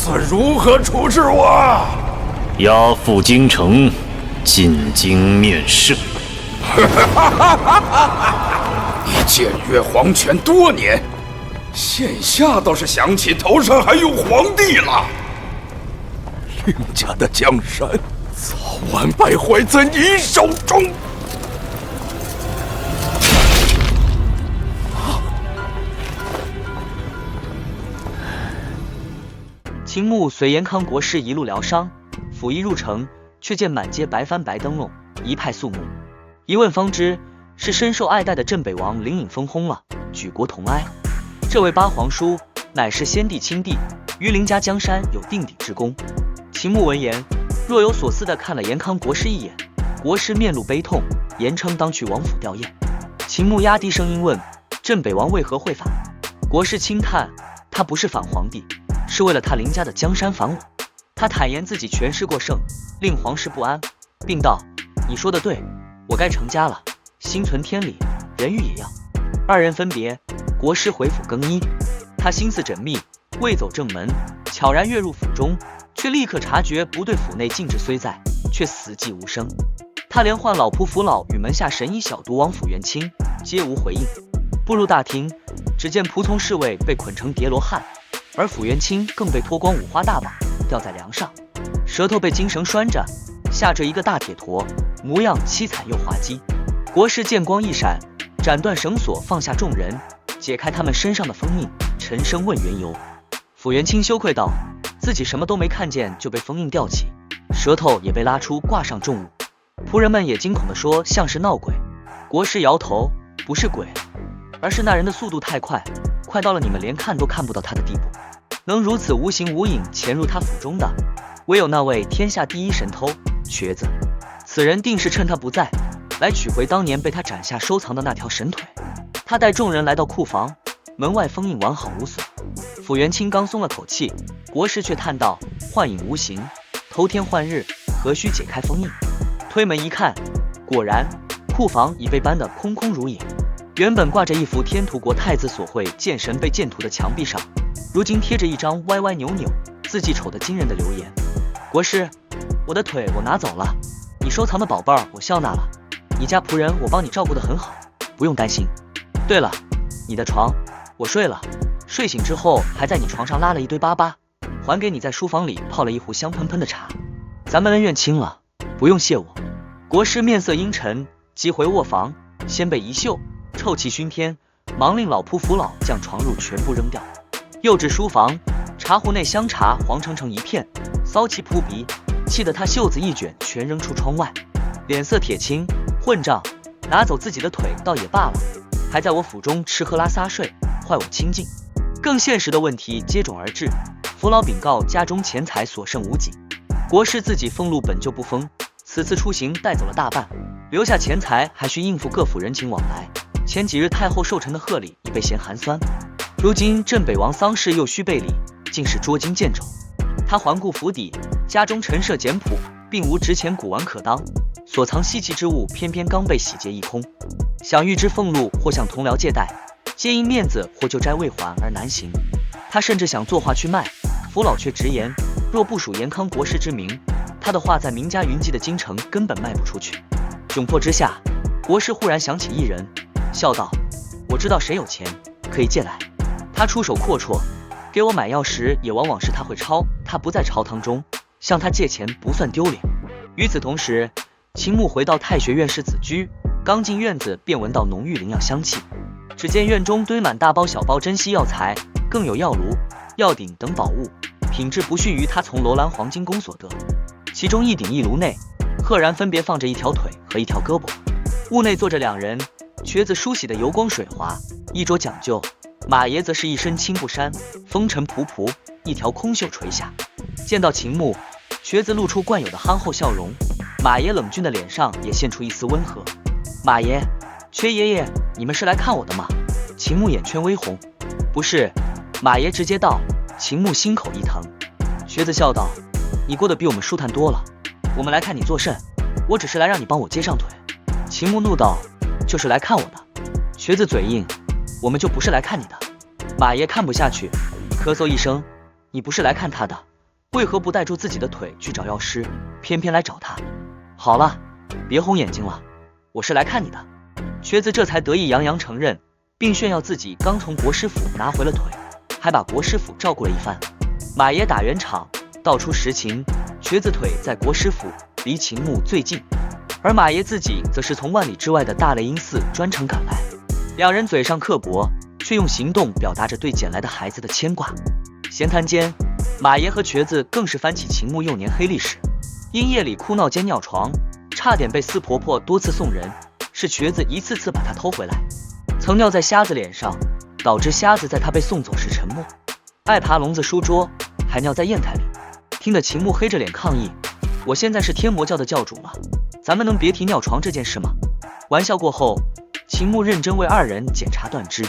算如何处置我？押赴京城，进京面圣。你僭越皇权多年，现下倒是想起头上还有皇帝了。令家的江山，早晚败坏在你手中。秦牧随延康国师一路疗伤，甫一入城，却见满街白帆白灯笼，一派肃穆。一问方知，是深受爱戴的镇北王领引封薨了，举国同哀。这位八皇叔，乃是先帝亲弟，于林家江山有定鼎之功。秦牧闻言，若有所思地看了延康国师一眼，国师面露悲痛，言称当去王府吊唁。秦牧压低声音问：镇北王为何会反？国师轻叹：他不是反皇帝，是为了他林家的江山反我。他坦言自己权势过剩，令皇室不安，并道：你说的对，我该成家了，心存天理，人欲也要。二人分别，国师回府更衣，他心思缜密，未走正门，悄然跃入府中，却立刻察觉不对，府内禁制虽在，却死寂无声。他连唤老仆扶老与门下神医小毒王府元清，皆无回应。步入大厅，只见仆从侍卫被捆成叠罗汉，而府元清更被脱光五花大绑，吊在梁上，舌头被金绳拴着，下着一个大铁坨，模样凄惨又滑稽。国师见光一闪，斩断绳索，放下众人，解开他们身上的封印，沉声问缘由。府元清羞愧道：自己什么都没看见就被封印吊起，舌头也被拉出挂上重物。仆人们也惊恐地说像是闹鬼。国师摇头：不是鬼，而是那人的速度太快，快到了你们连看都看不到他的地步。能如此无形无影潜入他府中的，唯有那位天下第一神偷瘸子。此人定是趁他不在，来取回当年被他斩下收藏的那条神腿。他带众人来到库房，门外封印完好无损。府元清刚松了口气，国师却叹道：幻影无形，偷天换日，何须解开封印？推门一看，果然库房已被搬得空空如也。原本挂着一幅天图国太子所绘剑神被剑图的墙壁上，如今贴着一张歪歪扭扭、字迹丑得惊人的留言：国师，我的腿我拿走了，你收藏的宝贝儿我笑纳了，你家仆人我帮你照顾得很好，不用担心。对了，你的床我睡了，睡醒之后还在你床上拉了一堆粑粑，还给你在书房里泡了一壶香喷喷的茶。咱们恩怨清了，不用谢我。国师面色阴沉，即回卧房，掀被一袖，臭气熏天，忙令老仆扶老将床褥全部扔掉。又至书房，茶壶内香茶黄澄澄一片，骚气扑鼻，气得他袖子一卷，全扔出窗外。脸色铁青，混账，拿走自己的腿倒也罢了，还在我府中吃喝拉撒睡，坏我清静。更现实的问题接踵而至，扶老禀告家中钱财所剩无几，国师自己俸禄本就不丰，此次出行带走了大半，留下钱财还需应付各府人情往来。前几日太后寿辰的贺礼已被嫌寒酸，如今镇北王丧事又需备礼，竟是捉襟见肘。他环顾府邸，家中陈设简朴，并无值钱古玩可当，所藏稀奇之物偏偏刚被洗劫一空。想预支俸禄或向同僚借贷，皆因面子或旧债未还而难行。他甚至想作画去卖，扶老却直言，若不属延康国师之名，他的画在名家云集的京城根本卖不出去。窘迫之下，国师忽然想起一人，笑道：我知道谁有钱可以借来。他出手阔绰，给我买药时也往往是他会抄，他不在朝堂中，向他借钱不算丢脸。与此同时，秦牧回到太学院士子居，刚进院子便闻到浓郁灵药香气，只见院中堆满大包小包珍稀药材，更有药炉、药鼎等宝物，品质不逊于他从罗兰黄金宫所得。其中一鼎一炉内，赫然分别放着一条腿和一条胳膊，屋内坐着两人，瘸子梳洗得油光水滑，衣着讲究；马爷则是一身青布衫，风尘仆仆，一条空袖垂下。见到秦牧，瘸子露出惯有的憨厚笑容，马爷冷峻的脸上也现出一丝温和。马爷，瘸爷爷，你们是来看我的吗？秦牧眼圈微红。不是，马爷直接道。秦牧心口一疼，瘸子笑道：你过得比我们舒坦多了，我们来看你作甚？我只是来让你帮我接上腿。秦牧怒道：就是来看我的。瘸子嘴硬：我们就不是来看你的。马爷看不下去，咳嗽一声：你不是来看他的，为何不带住自己的腿去找药师，偏偏来找他？好了，别红眼睛了，我是来看你的。瘸子这才得意洋洋承认，并炫耀自己刚从国师府拿回了腿，还把国师府照顾了一番。马爷打圆场，道出实情，瘸子腿在国师府离秦牧最近，而马爷自己则是从万里之外的大雷音寺专程赶来。两人嘴上刻薄，却用行动表达着对捡来的孩子的牵挂。闲谈间，马爷和瘸子更是翻起秦牧幼年黑历史，因夜里哭闹间尿床，差点被四婆婆多次送人，是瘸子一次次把他偷回来，曾尿在瞎子脸上，导致瞎子在他被送走时沉默，爱爬笼子书桌，还尿在砚台里，听得秦牧黑着脸抗议：我现在是天魔教的教主了，咱们能别提尿床这件事吗？玩笑过后，秦牧认真为二人检查断肢。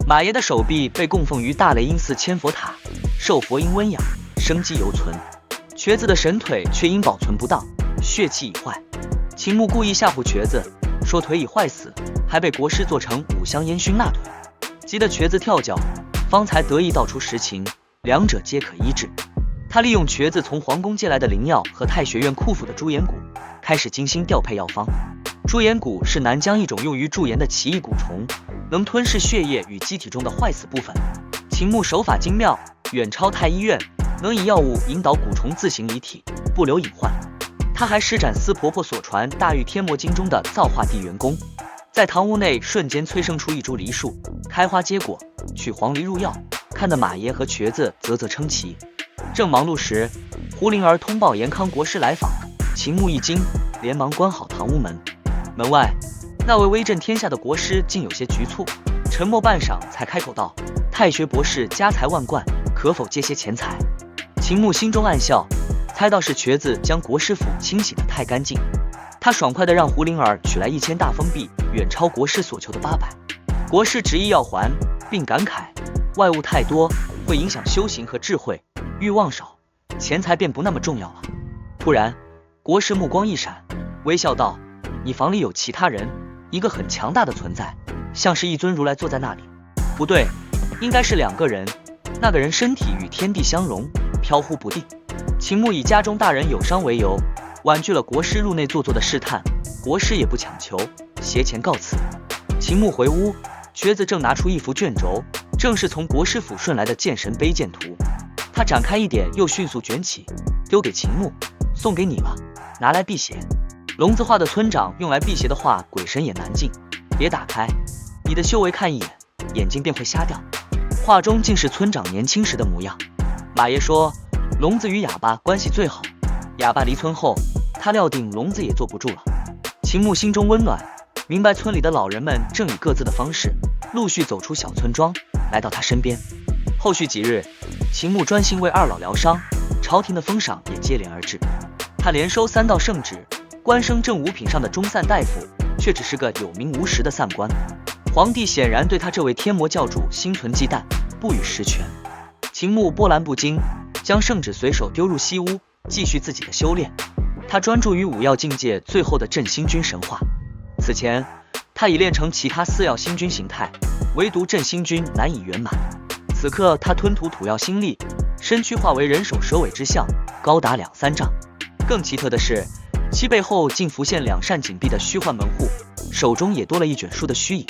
马爷的手臂被供奉于大雷音寺千佛塔，受佛音温养，生机犹存。瘸子的神腿却因保存不当，血气已坏。秦牧故意吓唬瘸子，说腿已坏死，还被国师做成五香烟熏腊腿，急得瘸子跳脚，方才得意道出实情，两者皆可医治。他利用瘸子从皇宫借来的灵药和太学院库府的猪眼骨，开始精心调配药方。猪眼骨是南疆一种用于驻颜的奇异蛊虫，能吞噬血液与机体中的坏死部分。秦牧手法精妙，远超太医院，能以药物引导蛊虫自行离体，不留隐患。他还施展司婆婆所传大玉天魔经中的造化地元功，在堂屋内瞬间催生出一株梨树，开花结果，取黄梨入药，看得马爷和瘸子啧啧称奇。正忙碌时，胡灵儿通报延康国师来访，秦牧一惊，连忙关好堂屋门。门外那位威震天下的国师竟有些局促，沉默半晌才开口道：太学博士家财万贯，可否借些钱财？秦牧心中暗笑，猜到是瘸子将国师府清洗得太干净，他爽快地让胡灵儿取来1000大封币，远超国师所求的800。国师执意要还，并感慨外物太多会影响修行和智慧，欲望少，钱财便不那么重要了。突然，国师目光一闪，微笑道：你房里有其他人，一个很强大的存在，像是一尊如来坐在那里。不对，应该是2个人，那个人身体与天地相融，飘忽不定。秦牧以家中大人有伤为由，婉拒了国师入内坐坐的试探，国师也不强求，携钱告辞。秦牧回屋，瘸子正拿出一幅卷轴，正是从国师府顺来的剑神卑贱图。他展开一点，又迅速卷起，丢给秦牧：送给你了，拿来辟邪。聋子画的村长用来辟邪的画，鬼神也难进，别打开，你的修为看一眼，眼睛便会瞎掉。画中竟是村长年轻时的模样。马爷说，聋子与哑巴关系最好，哑巴离村后，他料定聋子也坐不住了。秦牧心中温暖，明白村里的老人们正以各自的方式陆续走出小村庄，来到他身边。后续几日，秦牧专心为二老疗伤，朝廷的封赏也接连而至。他连收3道圣旨，官升正五品上的中散大夫，却只是个有名无实的散官。皇帝显然对他这位天魔教主心存忌惮，不予实权。秦牧波澜不惊，将圣旨随手丢入西屋，继续自己的修炼。他专注于5药境界最后的振兴君神话。此前他已练成其他4药星君形态，唯独振兴君难以圆满。此刻他吞吐土药心力，身躯化为人首蛇尾之象，高达2-3丈。更奇特的是，其背后竟浮现2扇紧闭的虚幻门户，手中也多了一卷书的虚影。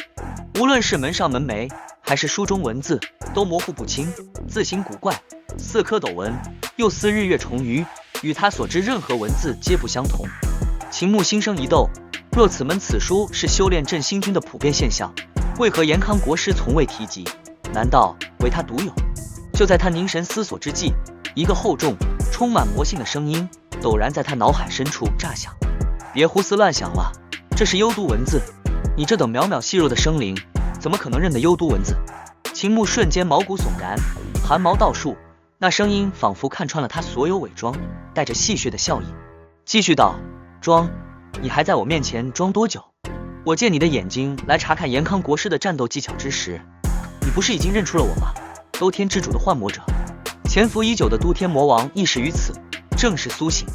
无论是门上门楣，还是书中文字，都模糊不清，字形古怪，似蝌蚪文，又似日月重鱼，与他所知任何文字皆不相同。秦牧心生一窦，若此门此书是修炼振兴君的普遍现象，为何延康国师从未提及？难道唯他独有？就在他凝神思索之际，一个厚重充满魔性的声音陡然在他脑海深处炸响：别胡思乱想了，这是幽毒文字，你这等渺渺细弱的生灵，怎么可能认得幽毒文字？秦牧瞬间毛骨悚然，汗毛倒竖，那声音仿佛看穿了他所有伪装，带着戏谑的笑意，继续道：装，你还在我面前装多久？我借你的眼睛来查看延康国师的战斗技巧之时，你不是已经认出了我吗？兜天之主的幻魔者，潜伏已久的都天魔王亦是于此，正是苏醒。